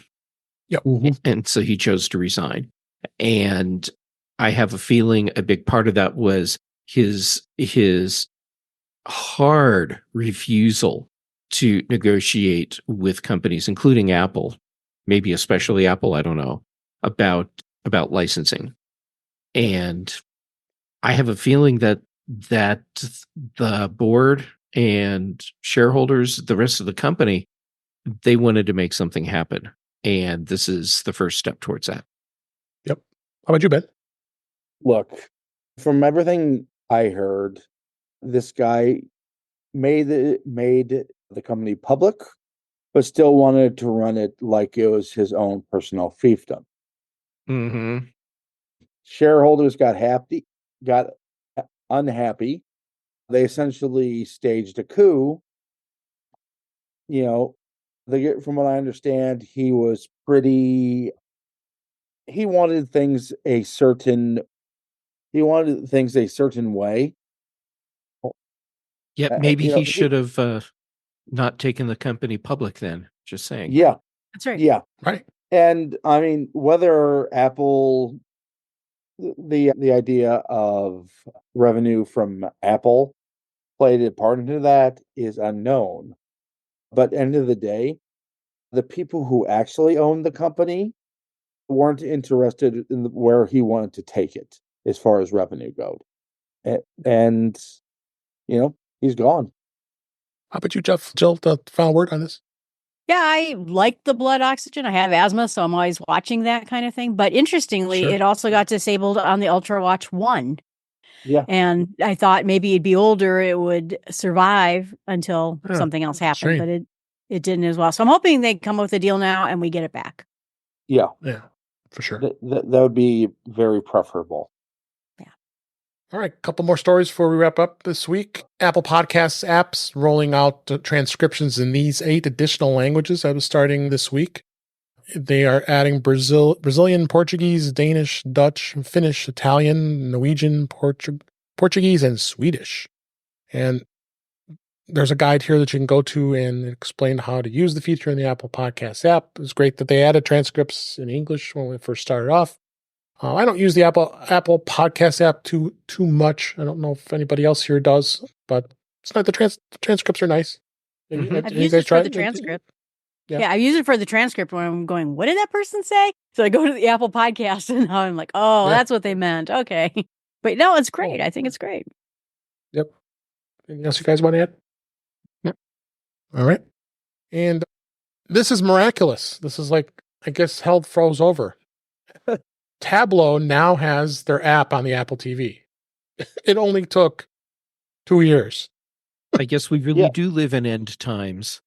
Yep. And so he chose to resign. And I have a feeling a big part of that was his hard refusal to negotiate with companies, including Apple, maybe especially Apple, I don't know, about licensing. And I have a feeling that the board and shareholders, the rest of the company, they wanted to make something happen. And this is the first step towards that. Yep. How about you, Ben? Look, from everything I heard, this guy made the company public, but still wanted to run it like it was his own personal fiefdom. Mm-hmm. Shareholders got unhappy. They essentially staged a coup. From what I understand, he wanted things a certain way. Yeah, maybe he should have not taken the company public then, just saying. Yeah. That's right. Yeah. Right. And I mean, whether Apple, the idea of revenue from Apple played a part into that is unknown. But end of the day, the people who actually owned the company weren't interested in where he wanted to take it as far as revenue goes. And he's gone. How about you, Jeff? Jill, the final word on this? Yeah, I like the blood oxygen. I have asthma, so I'm always watching that kind of thing. But interestingly, Sure. It also got disabled on the Ultra Watch 1. Yeah. And I thought maybe it'd be older, it would survive until something else happened, but it didn't as well. So I'm hoping they come up with a deal now and we get it back. Yeah. Yeah, for sure. That would be very preferable. Yeah. All right, a couple more stories before we wrap up this week. Apple Podcasts apps rolling out transcriptions in these 8 additional languages that was starting this week. They are adding Brazilian, Portuguese, Danish, Dutch, Finnish, Italian, Norwegian, Portuguese, and Swedish. And there's a guide here that you can go to and explain how to use the feature in the Apple Podcasts app. It's great that they added transcripts in English when we first started off. I don't use the Apple Podcast app too much. I don't know if anybody else here does, but it's not the transcripts are nice. I've used it for the transcript. Yeah, I use it for the transcript when I'm going, what did that person say? So I go to the Apple Podcast and now I'm like, oh, that's what they meant. Okay. But no, it's great. I think it's great. Yep. Anything else you guys want to add? Yep. All right. And this is miraculous. This is like, I guess hell froze over. Tableau now has their app on the Apple TV. It only took 2 years. I guess we really do live in end times.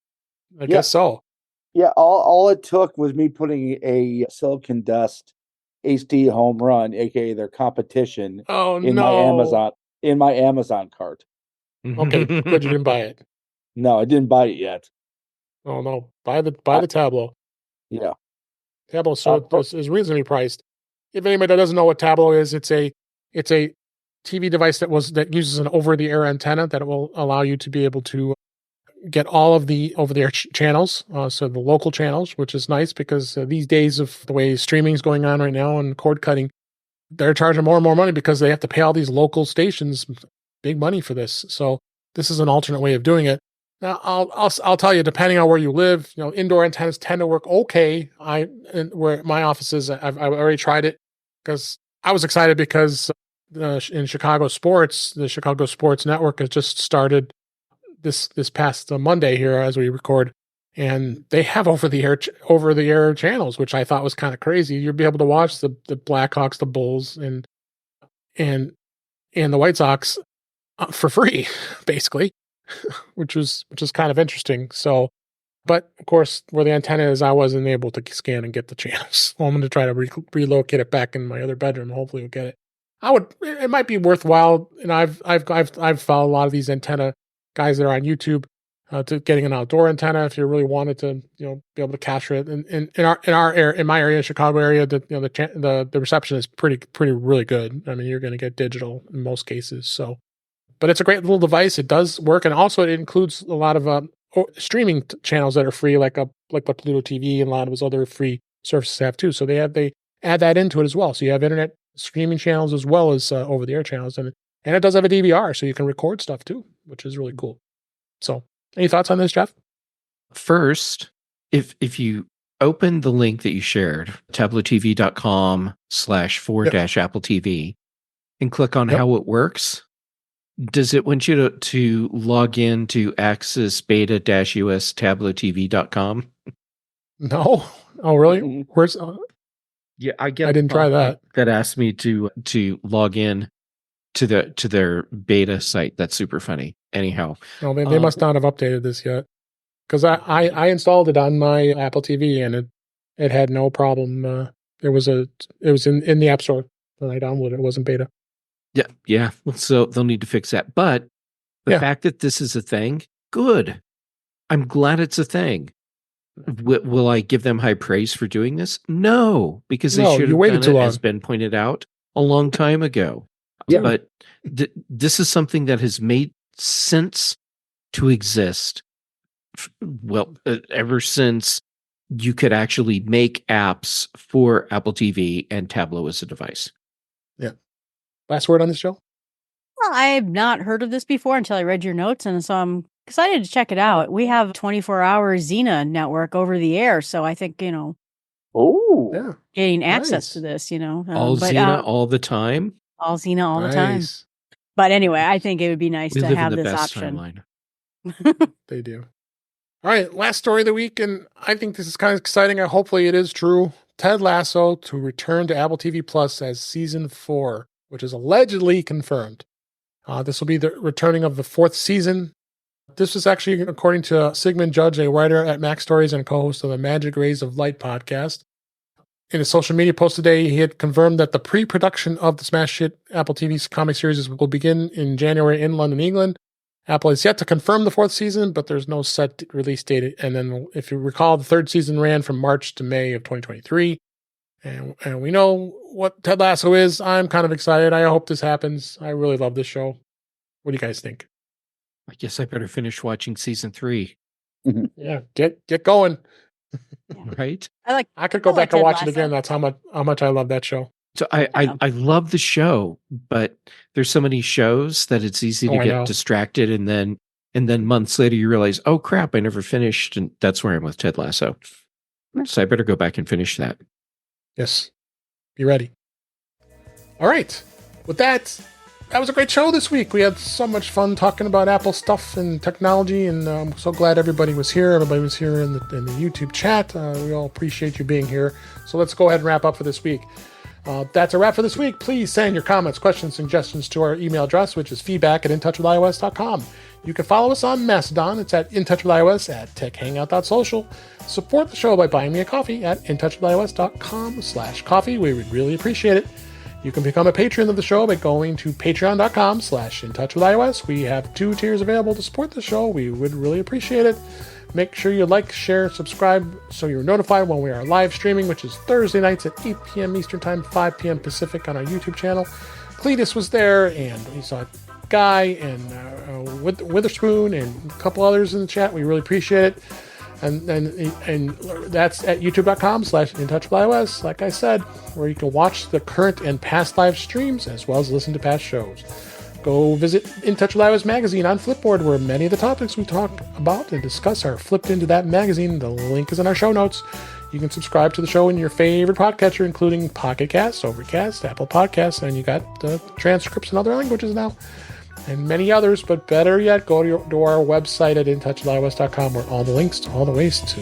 I guess so. Yeah, all it took was me putting a silicon dust HD home run, aka their competition, in my Amazon cart. Okay, good you didn't buy it. No, I didn't buy it yet. Oh no, buy the Tableau. Yeah, Tableau is reasonably priced. If anybody that doesn't know what Tableau is, it's a TV device that uses an over-the-air antenna that will allow you to be able to get all of the over-the-air channels, so the local channels, which is nice because these days of the way streaming is going on right now and cord cutting, they're charging more and more money because they have to pay all these local stations big money for this. So this is an alternate way of doing it. Now, I'll tell you, depending on where you live, indoor antennas tend to work okay. Where my office is, I've already tried it because I was excited because in Chicago sports, the Chicago Sports Network has just started this past Monday here as we record, and they have over the air channels, which I thought was kind of crazy. You'll be able to watch the Blackhawks, the Bulls, and the White Sox for free, basically, which is kind of interesting. So, but of course, where the antenna is, I wasn't able to scan and get the channels. I'm going to try to relocate it back in my other bedroom. Hopefully, we'll get it. It might be worthwhile, and I've followed a lot of these antenna guys that are on YouTube to getting an outdoor antenna if you really wanted to, be able to capture it. And in my area, Chicago area, the reception is pretty really good. I mean, you're going to get digital in most cases. So, but it's a great little device. It does work, and also it includes a lot of streaming channels that are free, like what Pluto TV and a lot of those other free services have too. So they add that into it as well. So you have internet streaming channels as well as over the air channels, and it does have a DVR, so you can record stuff too, which is really cool. So, any thoughts on this, Jeff? First, if you open the link that you shared, tableautv.com/4-Apple TV, and click on how it works, does it want you to log in to access beta-us tableautv.com? No. Oh, really? Where's? Yeah, I didn't try that. That asked me to log in to their beta site. That's super funny. Anyhow, no, they must not have updated this yet, because I installed it on my Apple TV and it had no problem. It was in the App Store when I downloaded it. It wasn't beta. Yeah. So they'll need to fix that. But the fact that this is a thing, good. I'm glad it's a thing. Will I give them high praise for doing this? No, because they should have done it, as Ben pointed out, a long time ago. Yeah. But this is something that has made sense to exist. Well, ever since you could actually make apps for Apple TV and Tableau as a device. Yeah. Last word on this show? Well, I've not heard of this before until I read your notes, and so I'm excited to check it out. We have 24-hour Xena network over the air, so I think, getting access to this, all Xena all the time. All Xena all the time. But anyway, I think it would be nice to have this option. They do. All right, last story of the week, and I think this is kind of exciting. Hopefully it is true. Ted Lasso to return to Apple TV Plus as season 4, which is allegedly confirmed. This will be the returning of the 4th season. This was actually, according to Sigmund Judge, a writer at Mac Stories and co-host of the Magic Rays of Light podcast. In a social media post today, he had confirmed that the pre-production of the smash hit Apple TV's comic series will begin in January in London, England. Apple is yet to confirm the 4th season, but there's no set release date. And then, if you recall, the 3rd season ran from March to May of 2023. And we know what Ted Lasso is. I'm kind of excited. I hope this happens. I really love this show. What do you guys think? I guess I better finish watching season 3. Yeah, get going. Right? I could go back and watch it again. That's how much I love that show. So I love the show, but there's so many shows that it's easy to get distracted, and then months later you realize, oh crap, I never finished, and that's where I'm with Ted Lasso. So I better go back and finish that. Yes. Be ready. All right. With that was a great show this week. We had so much fun talking about Apple stuff and technology, and I'm so glad everybody was here. Everybody was here in the YouTube chat. We all appreciate you being here. So let's go ahead and wrap up for this week. That's a wrap for this week. Please send your comments, questions, suggestions to our email address, which is feedback@intouchwithios.com. You can follow us on Mastodon. It's at intouchwithios at techhangout.social. Support the show by buying me a coffee at intouchwithios.com/coffee. We would really appreciate it. You can become a patron of the show by going to patreon.com/intouchwithios. We have 2 tiers available to support the show. We would really appreciate it. Make sure you like, share, subscribe so you're notified when we are live streaming, which is Thursday nights at 8 p.m. Eastern Time, 5 p.m. Pacific on our YouTube channel. Cletus was there, and we saw Guy and Witherspoon and a couple others in the chat. We really appreciate it. And that's at youtube.com/intouchwithios, like I said, where you can watch the current and past live streams as well as listen to past shows. Go visit In Touch with iOS magazine on Flipboard, where many of the topics we talk about and discuss are flipped into that magazine. The link is in our show notes. You can subscribe to the show in your favorite podcatcher, including Pocket Casts, Overcast, Apple Podcasts, and you got the transcripts in other languages now, and many others. But better yet, go to our website at intouchwithios.com, where all the links to all the ways to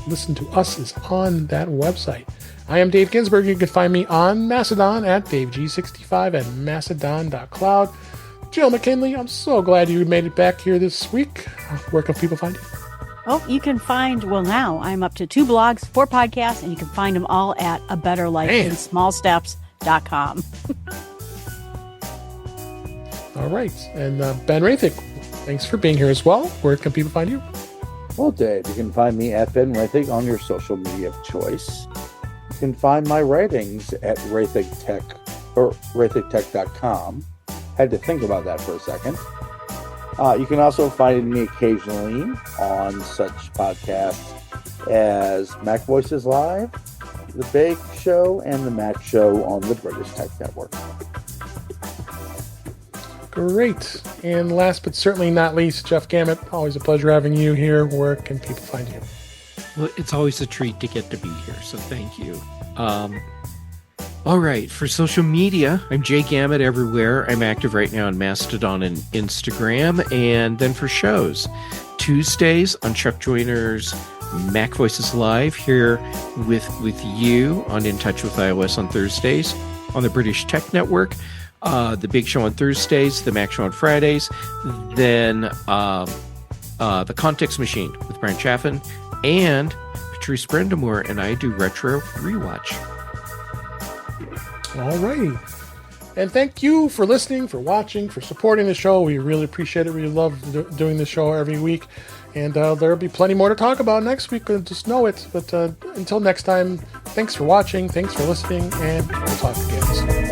listen to us is on that website. I am Dave Ginsburg. You can find me on Mastodon at DaveG65 and mastodon.cloud. Jill McKinley, I'm so glad you made it back here this week. Where can people find you? Oh, you can find, now I'm up to 2 blogs, 4 podcasts, and you can find them all at abetterlifeinsmallsteps.com. All right. And Ben Roethig, thanks for being here as well. Where can people find you? Well, Dave, you can find me at Ben Roethig on your social media of choice. You can find my writings at RoethigTech or RoethigTech.com. Had to think about that for a second. You can also find me occasionally on such podcasts as Mac Voices Live, The Bake Show, and The Mac Show on the British Tech Network. Great. And last but certainly not least, Jeff Gamet, always a pleasure having you here. Where can people find you? Well, it's always a treat to get to be here, so thank you. All right, for social media, I'm Jay Gamet everywhere. I'm active right now on Mastodon and Instagram. And then for shows, Tuesdays on Chuck Joyner's Mac Voices Live, here with you on In Touch with iOS on Thursdays, on the British Tech Network, the Big Show on Thursdays, the Mac Show on Fridays, then the Context Machine with Brian Chaffin, and Patrice Brendamore and I do Retro Rewatch. All right. And thank you for listening, for watching, for supporting the show. We really appreciate it. We love doing the show every week. And there'll be plenty more to talk about next week. Just know it. But until next time, thanks for watching. Thanks for listening. And we'll talk again soon.